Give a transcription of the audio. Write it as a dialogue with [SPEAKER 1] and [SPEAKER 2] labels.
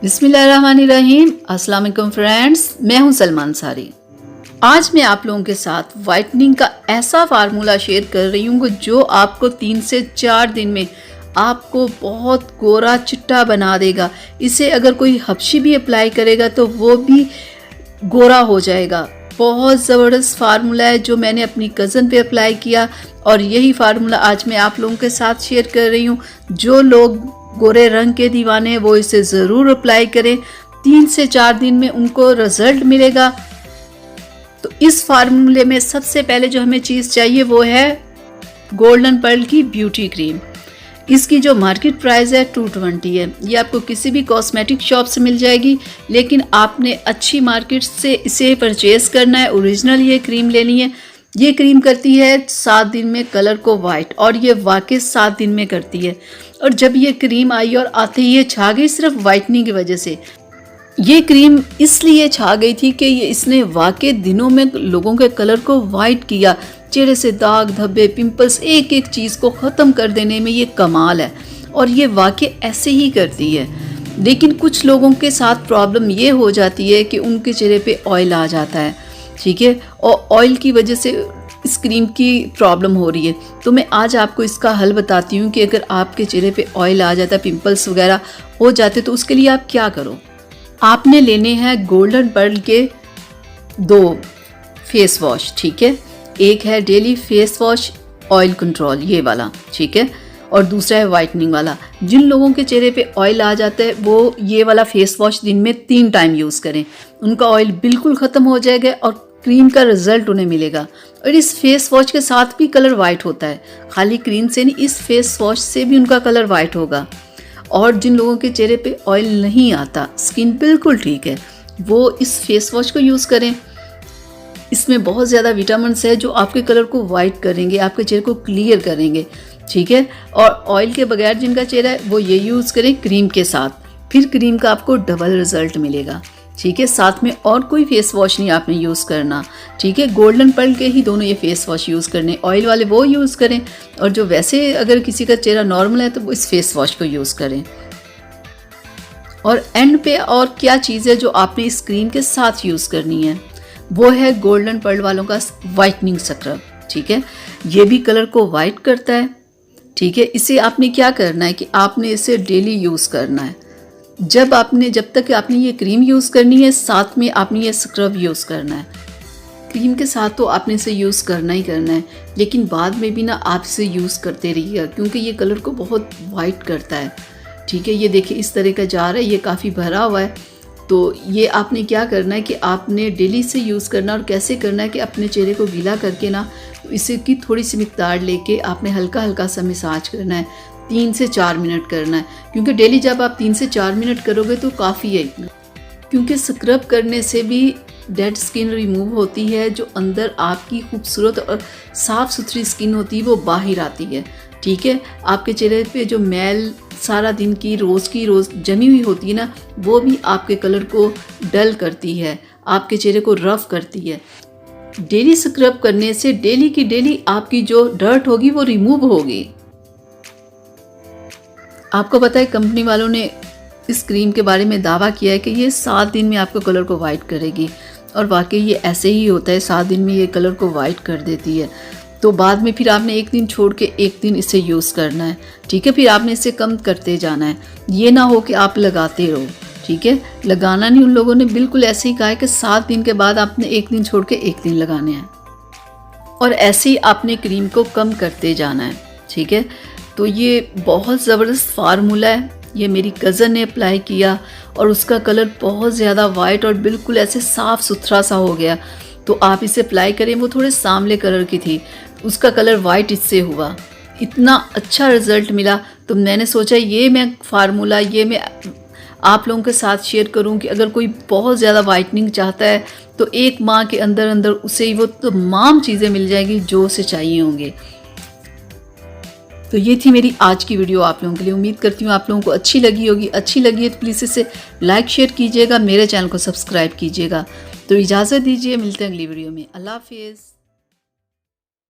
[SPEAKER 1] बिस्मिल्लाहिर्रहमानिर्रहीम। अस्सलाम वालेकुम फ्रेंड्स, मैं हूं सलमान सारी। आज मैं आप लोगों के साथ वाइटनिंग का ऐसा फार्मूला शेयर कर रही हूँ जो आपको 3 से 4 दिन में आपको बहुत गोरा चिट्टा बना देगा। इसे अगर कोई हबशी भी अप्लाई करेगा तो वो भी गोरा हो जाएगा। बहुत ज़बरदस्त फार्मूला है जो मैंने अपनी कज़न पे अप्लाई किया और यही फार्मूला आज मैं आप लोगों के साथ शेयर कर रही हूँ। जो लोग गोरे रंग के दीवाने हैं वो इसे ज़रूर अप्लाई करें। 3 से 4 दिन में उनको रिजल्ट मिलेगा। तो इस फार्मूले में सबसे पहले जो हमें चीज़ चाहिए वो है गोल्डन पर्ल की ब्यूटी क्रीम। इसकी जो मार्केट प्राइस है 220 है। ये आपको किसी भी कॉस्मेटिक शॉप से मिल जाएगी, लेकिन आपने अच्छी मार्केट से इसे परचेज़ करना है। ओरिजिनल ये क्रीम लेनी है। ये क्रीम करती है 7 दिन में कलर को वाइट, और ये वाकई 7 दिन में करती है। और जब ये क्रीम आई और आते ही ये छा गई सिर्फ वाइटनिंग की वजह से। ये क्रीम इसलिए छा गई थी कि इसने वाकई दिनों में लोगों के कलर को वाइट किया। चेहरे से दाग धब्बे पिंपल्स एक एक चीज़ को ख़त्म कर देने में ये कमाल है, और ये वाकई ऐसे ही करती है। लेकिन कुछ लोगों के साथ प्रॉब्लम ये हो जाती है कि उनके चेहरे पे ऑयल आ जाता है, ठीक है, और ऑयल की वजह से इस क्रीम की प्रॉब्लम हो रही है। तो मैं आज आपको इसका हल बताती हूँ कि अगर आपके चेहरे पे ऑयल आ जाता है, पिंपल्स वगैरह हो जाते, तो उसके लिए आप क्या करो। आपने लेने हैं गोल्डन पर्ल के 2 फेस वॉश, ठीक है। एक है daily face wash oil control, ये वाला, ठीक है, और दूसरा है वाइटनिंग वाला। जिन लोगों के चेहरे पे ऑयल आ जाता है वो ये वाला फेस वॉश दिन में 3 टाइम यूज़ करें। उनका ऑयल बिल्कुल ख़त्म हो जाएगा और क्रीम का रिजल्ट उन्हें मिलेगा। और इस फेस वॉश के साथ भी कलर वाइट होता है, खाली क्रीम से नहीं, इस फेस वॉश से भी उनका कलर वाइट होगा। और जिन लोगों के चेहरे पे ऑयल नहीं आता, स्किन बिल्कुल ठीक है, वो इस फेस वॉश को यूज़ करें। इसमें बहुत ज़्यादा विटामिन्स है जो आपके कलर को वाइट करेंगे, आपके चेहरे को क्लियर करेंगे, ठीक है। और ऑयल के बगैर जिनका चेहरा है वो ये यूज़ करें क्रीम के साथ, फिर क्रीम का आपको डबल रिजल्ट मिलेगा, ठीक है। साथ में और कोई फेस वॉश नहीं आपने यूज़ करना, ठीक है। गोल्डन पर्ल के ही दोनों ये फेस वॉश यूज़ करने, ऑयल वाले वो यूज़ करें, और जो वैसे अगर किसी का चेहरा नॉर्मल है तो वो इस फेस वॉश को यूज़ करें। और एंड पे और क्या चीज़ है जो आपने इस क्रीम के साथ यूज़ करनी है, वो है गोल्डन पर्ल वालों का वाइटनिंग स्क्रब, ठीक है। ये भी कलर को वाइट करता है, ठीक है। इसे आपने क्या करना है कि आपने इसे डेली यूज़ करना है। जब तक आपने ये क्रीम यूज़ करनी है, साथ में आपने ये स्क्रब यूज़ करना है। क्रीम के साथ तो आपने इसे यूज़ करना ही करना है, लेकिन बाद में भी ना आप इसे यूज़ करते रहिएगा, क्योंकि ये कलर को बहुत वाइट करता है, ठीक है। ये देखिए इस तरह का जार है, ये काफ़ी भरा हुआ है। तो ये आपने क्या करना है कि आपने डेली से यूज़ करना। और कैसे करना है कि अपने चेहरे को गीला करके ना इसे की थोड़ी सी मिकदार लेके आपने हल्का हल्का सा मसाज करना है। 3 से 4 मिनट करना है, क्योंकि डेली जब आप 3 से 4 मिनट करोगे तो काफ़ी है इतना। क्योंकि स्क्रब करने से भी डेड स्किन रिमूव होती है, जो अंदर आपकी खूबसूरत और साफ़ सुथरी स्किन होती है वो बाहर आती है, ठीक है। आपके चेहरे पे जो मैल सारा दिन की रोज़ जमी हुई होती है ना, वो भी आपके कलर को डल करती है, आपके चेहरे को रफ करती है। डेली स्क्रब करने से डेली की डेली आपकी जो डर्ट होगी वो रिमूव होगी। आपको पता है कंपनी वालों ने इस क्रीम के बारे में दावा किया है कि ये 7 दिन में आपको कलर को वाइट करेगी, और वाकई ये ऐसे ही होता है, 7 दिन में ये कलर को वाइट कर देती है। तो बाद में फिर आपने 1 दिन छोड़ के 1 दिन इसे यूज़ करना है, ठीक है। फिर आपने इसे कम करते जाना है, ये ना हो कि आप लगाते रहो, ठीक है। लगाना नहीं, उन लोगों ने बिल्कुल ऐसे ही कहा है कि 7 दिन के बाद आपने 1 दिन छोड़ के 1 दिन लगाने हैं, और ऐसे ही आपने क्रीम को कम करते जाना है, ठीक है। तो ये बहुत ज़बरदस्त फार्मूला है। ये मेरी कज़न ने अप्लाई किया और उसका कलर बहुत ज़्यादा वाइट और बिल्कुल ऐसे साफ़ सुथरा सा हो गया। तो आप इसे अप्लाई करें। वो थोड़े सांवले कलर की थी, उसका कलर वाइट इससे हुआ, इतना अच्छा रिज़ल्ट मिला। तो मैंने सोचा ये मैं फार्मूला मैं आप लोगों के साथ शेयर करूं कि अगर कोई बहुत ज़्यादा वाइटनिंग चाहता है तो 1 माह के अंदर अंदर उसे वो तमाम चीज़ें मिल जाएगी जो उसे चाहिए होंगे। तो ये थी मेरी आज की वीडियो आप लोगों के लिए। उम्मीद करती हूँ आप लोगों को अच्छी लगी होगी। अच्छी लगी है तो प्लीज़ इसे लाइक शेयर कीजिएगा, मेरे चैनल को सब्सक्राइब कीजिएगा। तो इजाज़त दीजिए, मिलते हैं अगली वीडियो में। अल्लाह हाफिज़।